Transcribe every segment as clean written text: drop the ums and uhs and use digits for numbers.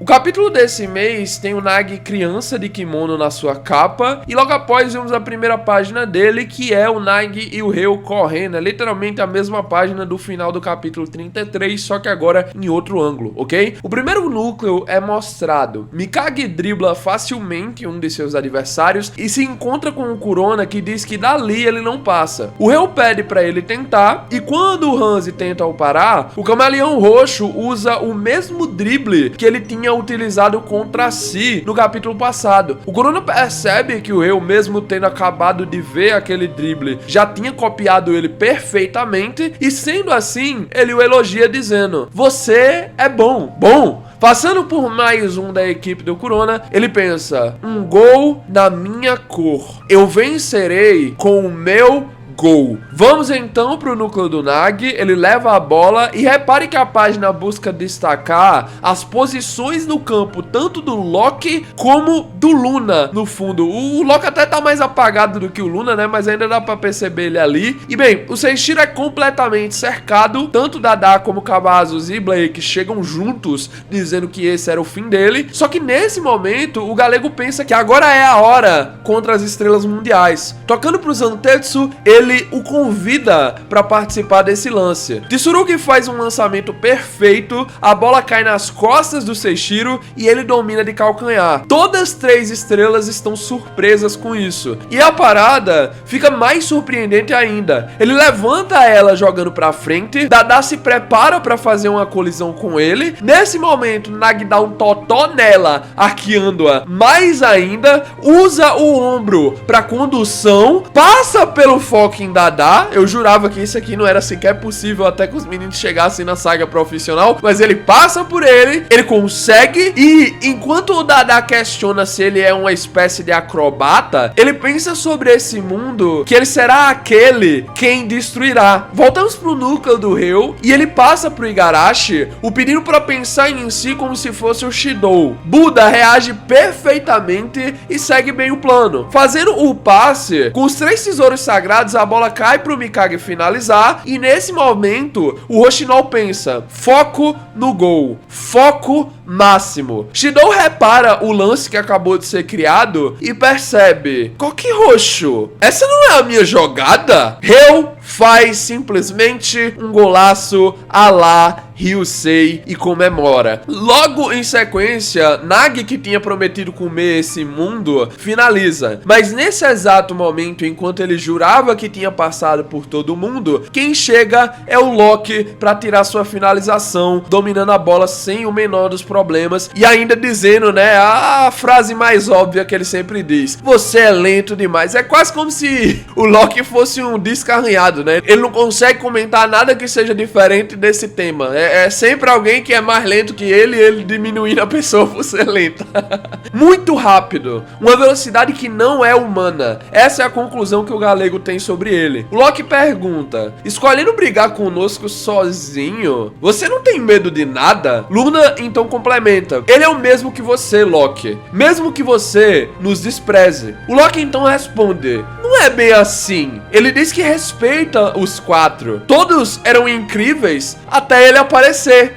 O capítulo desse mês tem o Nagi criança de kimono na sua capa, e logo após vemos a primeira página dele, que é o Nagi e o Ryo correndo. É literalmente a mesma página do final do capítulo 33, só que agora em outro ângulo, ok? O primeiro núcleo é mostrado. Mikage dribla facilmente um de seus adversários e se encontra com o Kurona, que diz que dali ele não passa. O Ryo pede pra ele tentar, e quando o Hanzi tenta o parar, o Camaleão Roxo usa o mesmo drible que ele tinha utilizado contra si no capítulo passado. O Kurona percebe que o Ryo, mesmo tendo acabado de ver aquele drible, já tinha copiado ele perfeitamente, e sendo assim, ele o elogia dizendo: "Você é bom." Passando por mais um da equipe do Kurona, ele pensa: "Um gol na minha cor. Eu vencerei com o meu gol." Vamos então pro núcleo do Nagi. Ele leva a bola e repare que a página busca destacar as posições no campo, tanto do Loki como do Luna no fundo. O Loki até tá mais apagado do que o Luna, né? Mas ainda dá pra perceber ele ali. E bem, o Seishiro é completamente cercado. Tanto Dada como Cavazos e Blake chegam juntos dizendo que esse era o fim dele. Só que nesse momento, o galego pensa que agora é a hora contra as estrelas mundiais. Tocando pro Zantetsu, ele o convida para participar desse lance. Tsurugi faz um lançamento perfeito, a bola cai nas costas do Seishiro e ele domina de calcanhar. Todas as três estrelas estão surpresas com isso. E a parada fica mais surpreendente ainda. Ele levanta ela jogando pra frente, Dada se prepara para fazer uma colisão com ele. Nesse momento, Nagi dá um totó nela, arqueando-a mais ainda, usa o ombro para condução, passa pelo foco em Dada. Eu jurava que isso aqui não era sequer possível até que os meninos chegassem na saga profissional, mas ele passa por ele, ele consegue, e enquanto o Dada questiona se ele é uma espécie de acrobata, ele pensa sobre esse mundo que ele será aquele quem destruirá. Voltamos pro núcleo do Ryo e ele passa pro Igarashi, o pedindo para pensar em si como se fosse o Shidou. Buda reage perfeitamente e segue bem o plano. Fazendo o passe, com os 3 tesouros sagrados, a bola cai pro Mikage finalizar, e nesse momento o Roshinol pensa: foco no gol, foco máximo. Shidou repara o lance que acabou de ser criado e percebe: Koki Roxo, essa não é a minha jogada? Ryo faz simplesmente um golaço à la Ryusei e comemora. Logo em sequência, Nagi, que tinha prometido comer esse mundo, finaliza. Mas nesse exato momento, enquanto ele jurava que tinha passado por todo mundo, quem chega é o Loki para tirar sua finalização, dominando a bola sem o menor dos problemas e ainda dizendo, né, a frase mais óbvia que ele sempre diz: "Você é lento demais." É quase como se o Loki fosse um descarranhado, né? Ele não consegue comentar nada que seja diferente desse tema. É sempre alguém que é mais lento que ele, e ele diminuindo a pessoa por ser lenta. Muito rápido, uma velocidade que não é humana. Essa é a conclusão que o galego tem sobre ele. O Loki pergunta: "Escolhendo brigar conosco sozinho, você não tem medo de nada?" Luna então complementa: "Ele é o mesmo que você, Loki. Mesmo que você nos despreze." O Loki então responde: "Não é bem assim. Ele diz que respeita os 4. Todos eram incríveis até ele aparecer."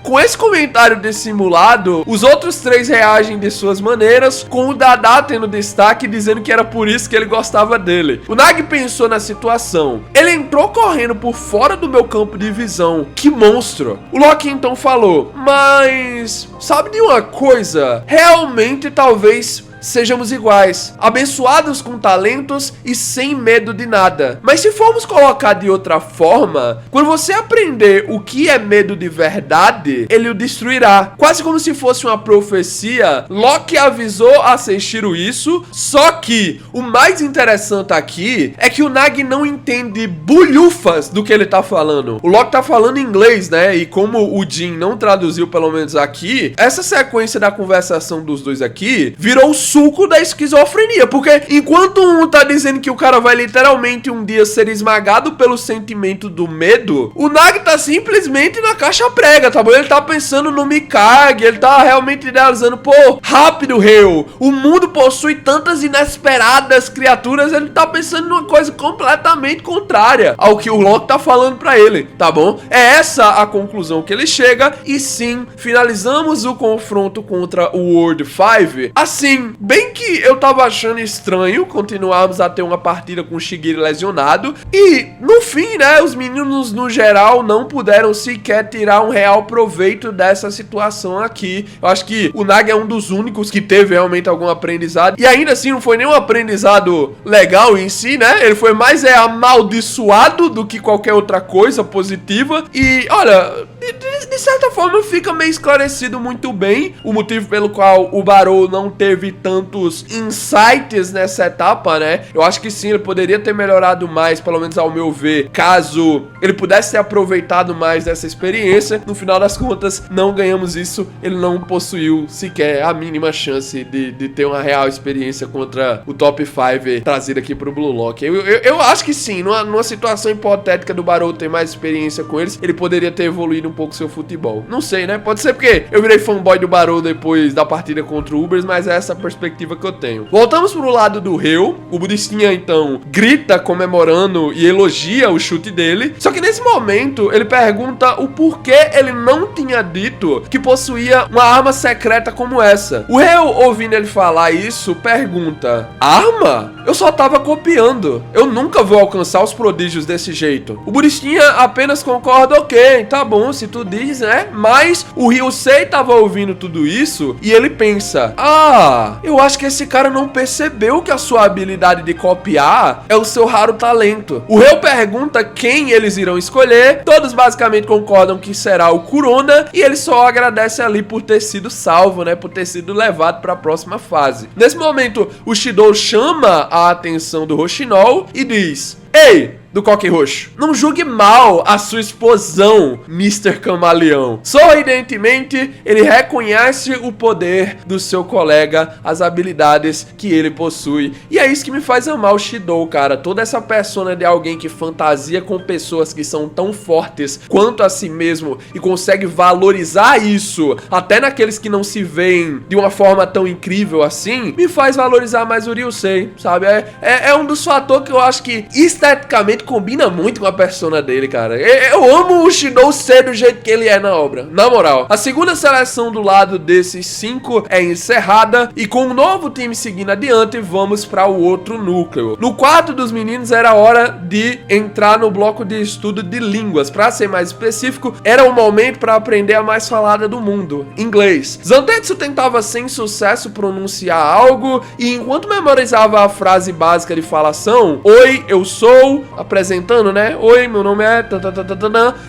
Com esse comentário dissimulado, os outros 3 reagem de suas maneiras, com o Dada tendo destaque, dizendo que era por isso que ele gostava dele. O Nagi pensou na situação: "Ele entrou correndo por fora do meu campo de visão. Que monstro." O Loki então falou: "Mas sabe de uma coisa? Realmente talvez sejamos iguais, abençoados com talentos e sem medo de nada. Mas se formos colocar de outra forma, quando você aprender o que é medo de verdade, ele o destruirá." Quase como se fosse uma profecia, Loki avisou a Seishiro isso, só que o mais interessante aqui é que o Nagi não entende bulhufas do que ele tá falando. O Loki tá falando em inglês, né? E como o Jin não traduziu, pelo menos aqui, essa sequência da conversação dos dois aqui virou suco da esquizofrenia, porque enquanto um tá dizendo que o cara vai literalmente um dia ser esmagado pelo sentimento do medo, o Nagi tá simplesmente na caixa prega, tá bom? Ele tá pensando no Mikage, ele tá realmente idealizando, pô, rápido, Ryo, o mundo possui tantas inesperadas criaturas, ele tá pensando numa coisa completamente contrária ao que o Loki tá falando pra ele, tá bom? É essa a conclusão que ele chega, e sim, finalizamos o confronto contra o World 5. Assim, bem que eu tava achando estranho continuarmos a ter uma partida com o Shigiri lesionado, e no fim, né, os meninos no geral não puderam sequer tirar um real proveito dessa situação aqui. Eu acho que o Nagi é um dos únicos que teve realmente algum aprendizado, e ainda assim não foi nenhum aprendizado legal em si, né? Ele foi mais amaldiçoado do que qualquer outra coisa positiva. E olha, de certa forma fica meio esclarecido muito bem o motivo pelo qual o Barou não teve tantos insights nessa etapa, né? Eu acho que sim, ele poderia ter melhorado mais, pelo menos ao meu ver, caso ele pudesse ter aproveitado mais dessa experiência. No final das contas, não ganhamos isso. Ele não possuiu sequer a mínima chance de ter uma real experiência contra o top 5 trazido aqui pro Blue Lock. Eu acho que sim, numa situação hipotética do Barou ter mais experiência com eles, ele poderia ter evoluído um pouco seu futebol. Não sei, né? Pode ser porque eu virei fanboy do Barou depois da partida contra o Ubers, mas é essa a perspectiva que eu tenho. Voltamos pro lado do Ryo. O budistinha, então, grita comemorando e elogia o chute dele. Só que nesse momento, ele pergunta o porquê ele não tinha dito que possuía uma arma secreta como essa. O Ryo, ouvindo ele falar isso, pergunta: arma? Eu só tava copiando. Eu nunca vou alcançar os prodígios desse jeito. O budistinha apenas concorda, ok, tá bom, se tu diz, né? Mas o Ryusei tava ouvindo tudo isso e ele pensa: ah, eu acho que esse cara não percebeu que a sua habilidade de copiar é o seu raro talento. O Ryo pergunta quem eles irão escolher. Todos basicamente concordam que será o Kurona, e ele só agradece ali por ter sido salvo, né? Por ter sido levado para a próxima fase. Nesse momento, o Shidou chama a atenção do Roshinol e diz: ei, do Coque Roxo, não julgue mal a sua explosão, Mr. Camaleão. Sorridentemente, ele reconhece o poder do seu colega, as habilidades que ele possui. E é isso que me faz amar o Shidou, cara. Toda essa persona de alguém que fantasia com pessoas que são tão fortes quanto a si mesmo e consegue valorizar isso, até naqueles que não se veem de uma forma tão incrível assim, me faz valorizar mais o Ryusei, sabe? É um dos fatores que eu acho que esteticamente combina muito com a persona dele, cara. Eu amo o Shidou ser do jeito que ele é na obra, na moral. A segunda seleção do lado desses 5 é encerrada, e com um novo time seguindo adiante, vamos para o outro núcleo. No quarto dos meninos era hora de entrar no bloco de estudo de línguas. Para ser mais específico, era o momento para aprender a mais falada do mundo, inglês. Zantetsu tentava sem sucesso pronunciar algo, e enquanto memorizava a frase básica de falação, oi, eu sou, apresentando, né? Oi, meu nome é...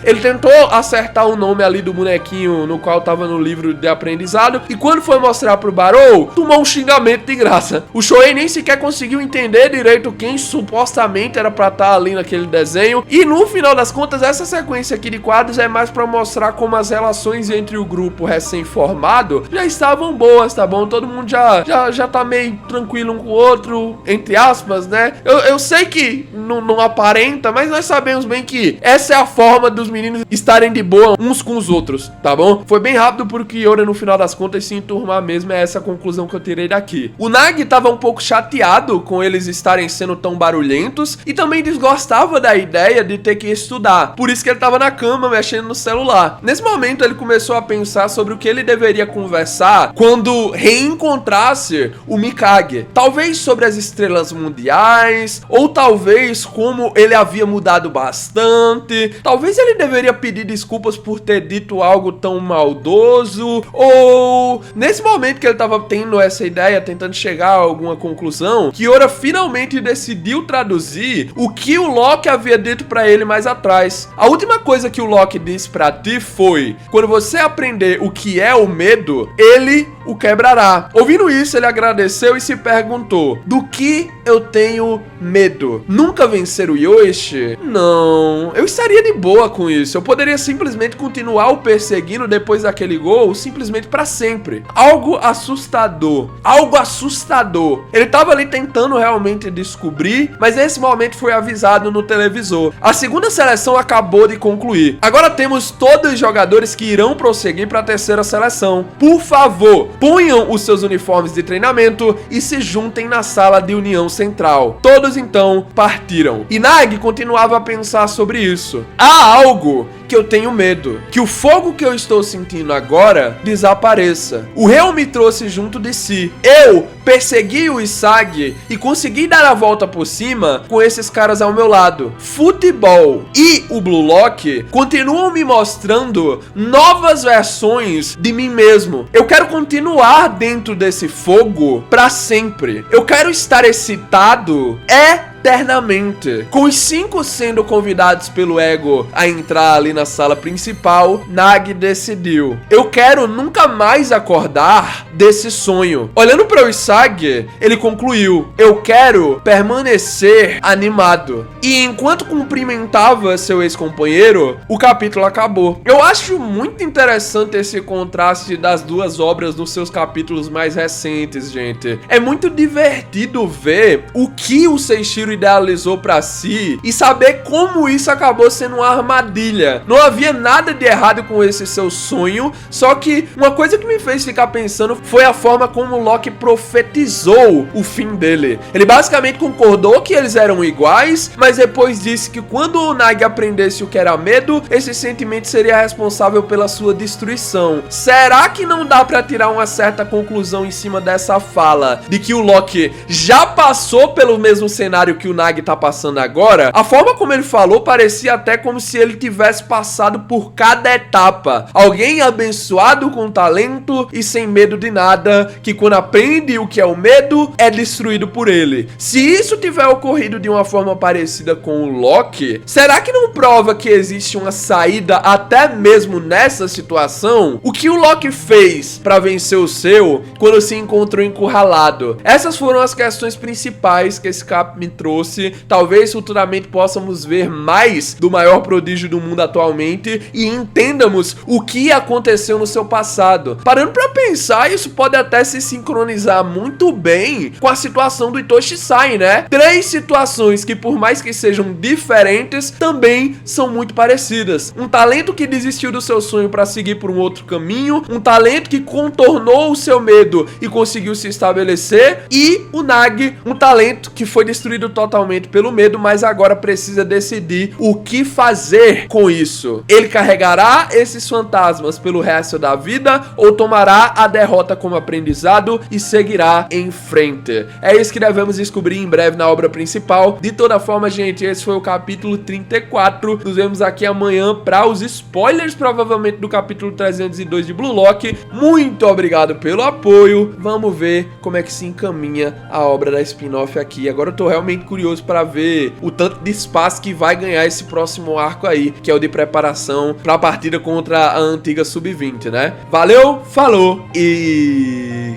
Ele tentou acertar o nome ali do bonequinho no qual tava no livro de aprendizado, e quando foi mostrar pro Barou, tomou um xingamento de graça. O Shoei nem sequer conseguiu entender direito quem supostamente era pra estar ali naquele desenho, e no final das contas, essa sequência aqui de quadros é mais pra mostrar como as relações entre o grupo recém-formado já estavam boas, tá bom? Todo mundo já tá meio tranquilo um com o outro, entre aspas, né? Eu sei que não aparenta, mas nós sabemos bem que essa é a forma dos meninos estarem de boa uns com os outros, tá bom? Foi bem rápido porque Yora, no final das contas, se enturmar mesmo. É essa a conclusão que eu tirei daqui. O Nagi tava um pouco chateado com eles estarem sendo tão barulhentos e também desgostava da ideia de ter que estudar. Por isso que ele tava na cama mexendo no celular. Nesse momento, ele começou a pensar sobre o que ele deveria conversar quando reencontrasse o Mikage. Talvez sobre as estrelas mundiais, ou talvez como ele havia mudado bastante. Talvez ele deveria pedir desculpas por ter dito algo tão maldoso, ou nesse momento que ele tava tendo essa ideia, tentando chegar a alguma conclusão, Kiora finalmente decidiu traduzir o que o Loki havia dito pra ele mais atrás. A última coisa que o Loki disse pra ti foi: quando você aprender o que é o medo, ele o quebrará. Ouvindo isso, ele agradeceu e se perguntou: do que eu tenho medo? Nunca vencer o Yoshi? Não, eu estaria de boa com isso. Eu poderia simplesmente continuar o perseguindo depois daquele gol, simplesmente pra sempre. Algo assustador. Algo assustador. Ele tava ali tentando realmente descobrir, mas nesse momento foi avisado no televisor. A segunda seleção acabou de concluir. Agora temos todos os jogadores que irão prosseguir para a terceira seleção. Por favor, ponham os seus uniformes de treinamento e se juntem na sala de união central. Todos então partiram. E Nagi continuava a pensar sobre isso. Há algo que eu tenho medo, que o fogo que eu estou sentindo agora desapareça. O Reu me trouxe junto de si. Eu persegui o Isagi e consegui dar a volta por cima com esses caras ao meu lado. Futebol e o Blue Lock continuam me mostrando novas versões de mim mesmo. Eu quero continuar dentro desse fogo pra sempre. Eu quero estar excitado eternamente. Com os 5 sendo convidados pelo ego a entrar ali na sala principal, Nagi decidiu: eu quero nunca mais acordar desse sonho. Olhando para o Isagi, ele concluiu: eu quero permanecer animado. E enquanto cumprimentava seu ex-companheiro, o capítulo acabou. Eu acho muito interessante esse contraste das duas obras nos seus capítulos mais recentes, gente. É muito divertido ver o que o Seishiro idealizou pra si e saber como isso acabou sendo uma armadilha. Não havia nada de errado com esse seu sonho, só que uma coisa que me fez ficar pensando foi a forma como o Loki profetizou o fim dele. Ele basicamente concordou que eles eram iguais, mas depois disse que quando o Nagi aprendesse o que era medo, esse sentimento seria responsável pela sua destruição. Será que não dá pra tirar uma certa conclusão em cima dessa fala, de que o Loki já passou pelo mesmo cenário que o Nagi tá passando agora? A forma como ele falou parecia até como se ele tivesse passado por cada etapa. Alguém abençoado com talento e sem medo de nada, que quando aprende o que é o medo, é destruído por ele. Se isso tiver ocorrido de uma forma parecida com o Loki, será que não prova que existe uma saída até mesmo nessa situação? O que o Loki fez pra vencer o seu quando se encontrou encurralado? Essas foram as questões principais que esse cap me trouxe. Talvez futuramente possamos ver mais do maior prodígio do mundo atualmente e entendamos o que aconteceu no seu passado. Parando pra pensar, isso pode até se sincronizar muito bem com a situação do Itoshi Sai, né? 3 situações que, por mais que sejam diferentes, também são muito parecidas. Um talento que desistiu do seu sonho para seguir por um outro caminho, um talento que contornou o seu medo e conseguiu se estabelecer, e o Nagi, um talento que foi destruído totalmente pelo medo, mas agora precisa decidir o que fazer com isso. Ele carregará esses fantasmas pelo resto da vida ou tomará a derrota como aprendizado e seguirá em frente? É isso que devemos descobrir em breve na obra principal. De toda forma, gente, esse foi o capítulo 34. Nos vemos aqui amanhã para os spoilers, provavelmente, do capítulo 302 de Blue Lock. Muito obrigado pelo apoio. Vamos ver como é que se encaminha a obra da spin-off aqui. Agora eu tô realmente curioso para ver o tanto de espaço que vai ganhar esse próximo arco aí, que é o de preparação para a partida contra a antiga Sub-20, né? Valeu, falou e